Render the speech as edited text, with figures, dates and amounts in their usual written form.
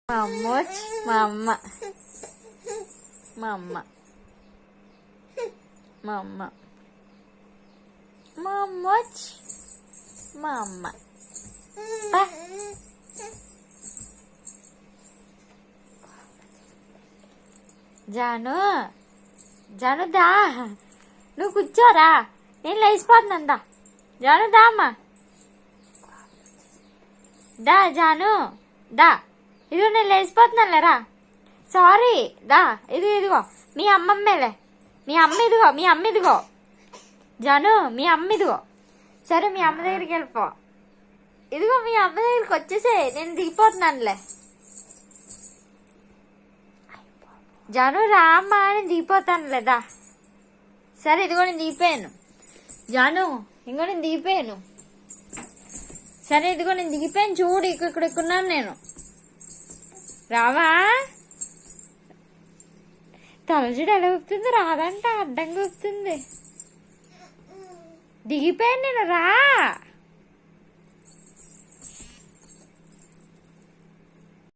మా అమ్మ వచ్చి మా అమ్మ మా అమ్మ మా అమ్మ మా అమ్మ వచ్చి మా అమ్మ జాను జాను దా నువ్వు కూర్చోరా నేను లేచిపోతున్నాను దా జాను దా అమ్మా దా జాను దా ఇదిగో నేను లేచిపోతున్నాను లేరా సారీ దా ఇదిగో మీ అమ్మమ్మేలే మీ అమ్మ ఇదిగో జాను మీ అమ్మ ఇదిగో సరే మీ అమ్మ దగ్గరికి వెళ్ళిపో ఇదిగో మీ అమ్మ దగ్గరికి వచ్చేసే నేను దిగిపోతున్నానులే జాను రామ్మా నేను దిగిపోతానులే దా సరే ఇదిగో నేను దిగిపోయాను జాను ఇంకో నేను దిగిపోయాను సరే ఇదిగో నేను దిగిపోయాను చూడు ఇక్కడున్నాను నేను రావా తలజుడు ఎలా ఊపుతుంది రాదంట అడ్డంగా ఊపుతుంది దిగిపోయాను నేను రా